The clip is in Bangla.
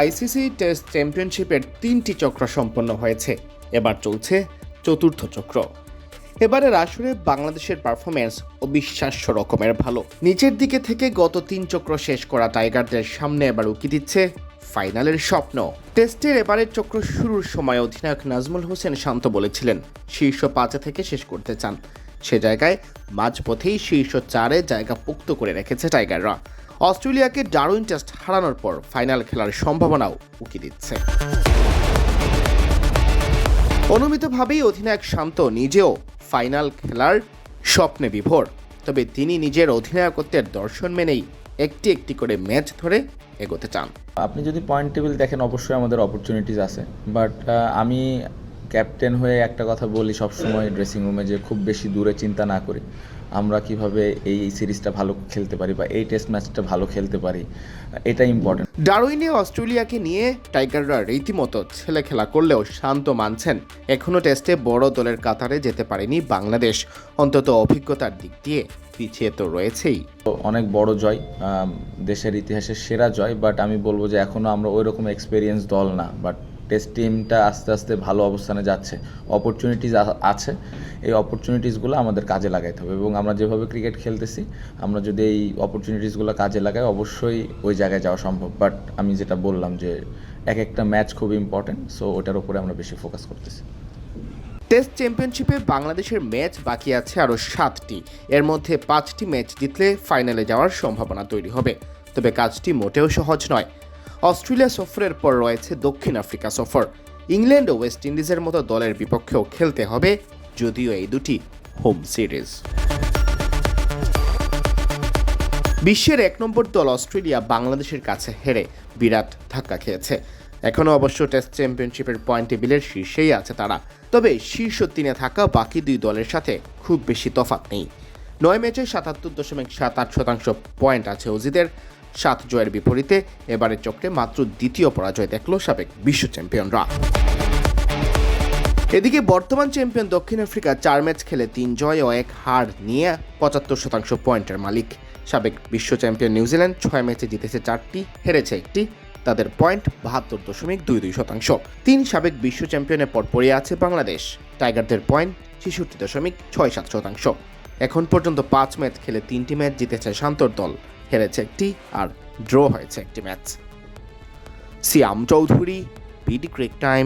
আইসিসি টেস্ট চ্যাম্পিয়নশিপের 3টি চক্র সম্পন্ন হয়েছে, এবার চলছে চতুর্থ চক্র। এবারের আসরে বাংলাদেশের পারফরমেন্স অবিশ্বাস্য রকমের ভালো। নিচের দিকে থেকে গত 3 চক্র শেষ করা টাইগারদের সামনে এবার উকি দিচ্ছে ফাইনালের স্বপ্ন। টেস্টের এবারের চক্র শুরুর সময় অধিনায়ক নাজমুল হোসেন শান্ত বলেছিলেন শীর্ষ 5 থেকে শেষ করতে চান। সে জায়গায় মাঝপথেই শীর্ষ 4-এ জায়গা পোক্ত করে রেখেছে টাইগাররা। অস্ট্রেলিয়াকে ডারউইন টেস্ট হারানোর পর ফাইনাল খেলার সম্ভাবনাও উকি দিচ্ছে। অনুমিতভাবেই অধিনায়ক শান্ত নিজেও ফাইনাল খেলার স্বপ্নে বিভোর। তবে তিনি নিজের অধিনায়কত্বের দর্শন মেনেই একটি একটি করে ম্যাচ ধরে এগোতে চান। আপনি যদি পয়েন্ট টেবিল দেখেন, অবশ্যই আমাদের অপরচুনিটিস আছে, বাট আমি ক্যাপ্টেন হয়ে একটা কথা বলি সবসময় ড্রেসিং রুমে, যে খুব বেশি দূরে চিন্তা না করি আমরা কিভাবে এই সিরিজটা ভালো খেলতে পারি বা এই টেস্ট ম্যাচটা ভালো খেলতে পারি, এটা ইম্পর্টেন্ট। ডারউইনে অস্ট্রেলিয়াকে নিয়ে টাইগাররা রীতিমতো ছেলে খেলা করলেও শান্ত মানছেন এখনও টেস্টে বড় দলের কাতারে যেতে পারেনি বাংলাদেশ। অন্তত অভিজ্ঞতার দিক দিয়ে পিছিয়ে তো রয়েছেই। অনেক বড় জয়, দেশের ইতিহাসের সেরা জয়, বাট আমি বলবো যে এখনও আমরা ওই রকম এক্সপিরিয়েন্স দল না। বাট টেস্ট টিমটা আস্তে আস্তে ভালো অবস্থানে যাচ্ছে, অপরচুনিটিস আছে, এই অপরচুনিটিসগুলো আমাদের কাজে লাগাইতে হবে। এবং আমরা যেভাবে ক্রিকেট খেলতেছি, আমরা যদি এই অপরচুনিটিসগুলো কাজে লাগাই, অবশ্যই ওই জায়গায় যাওয়া সম্ভব। বাট আমি যেটা বললাম যে এক একটা ম্যাচ খুব ইম্পর্টেন্ট, সো ওটার উপরে আমরা বেশি ফোকাস করতেছি। টেস্ট চ্যাম্পিয়নশিপে বাংলাদেশের ম্যাচ বাকি আছে আরও 7টি। এর মধ্যে 5টি ম্যাচ জিতলে ফাইনালে যাওয়ার সম্ভাবনা তৈরি হবে। তবে কাজটি মোটেও সহজ নয়। অস্ট্রেলিয়া সফরের পর রয়েছে দক্ষিণ আফ্রিকা সফর। ইংল্যান্ড ও ওয়েস্ট ইন্ডিজের মতো দলের বিপক্ষেও খেলতে হবে, যদিও এই দুটি হোম সিরিজ। বিশ্বের 1 নম্বর দল অস্ট্রেলিয়া বাংলাদেশের কাছে হেরে বিরাট ধাক্কা খেয়েছে। এখনও অবশ্য টেস্ট চ্যাম্পিয়নশিপের পয়েন্ট টেবিলের শীর্ষেই আছে তারা। তবে শীর্ষ 3-এ থাকা বাকি 2 দলের সাথে খুব বেশি তফাৎ নেই। 9 ম্যাচে 77.78% পয়েন্ট আছে অজিদের। 7 জয়ের বিপরীতে এবারের চক্রে মাত্র দ্বিতীয় পরাজয় দেখল সাবেক বিশ্ব চ্যাম্পিয়নরা। এদিকে বর্তমান চ্যাম্পিয়ন দক্ষিণ আফ্রিকা 4 ম্যাচ খেলে 3 জয় ও 1 হার নিয়ে 75% পয়েন্টের মালিক। সাবেক বিশ্ব চ্যাম্পিয়ন নিউজিল্যান্ড 6 ম্যাচে জিতেছে 4টি, হেরেছে 1টি। তাদের পয়েন্ট 72.22%। 3 সাবেক বিশ্ব চ্যাম্পিয়নের পর পড়ে আছে বাংলাদেশ। টাইগারদের পয়েন্ট 66.67%। এখন পর্যন্ত 5 ম্যাচ খেলে 3টি ম্যাচ জিতেছে শান্তর দল, হেরেছে 1টি আর ড্র হয়েছে 1টি ম্যাচ। সিয়াম চৌধুরী, বিডি ক্রিক টাইম,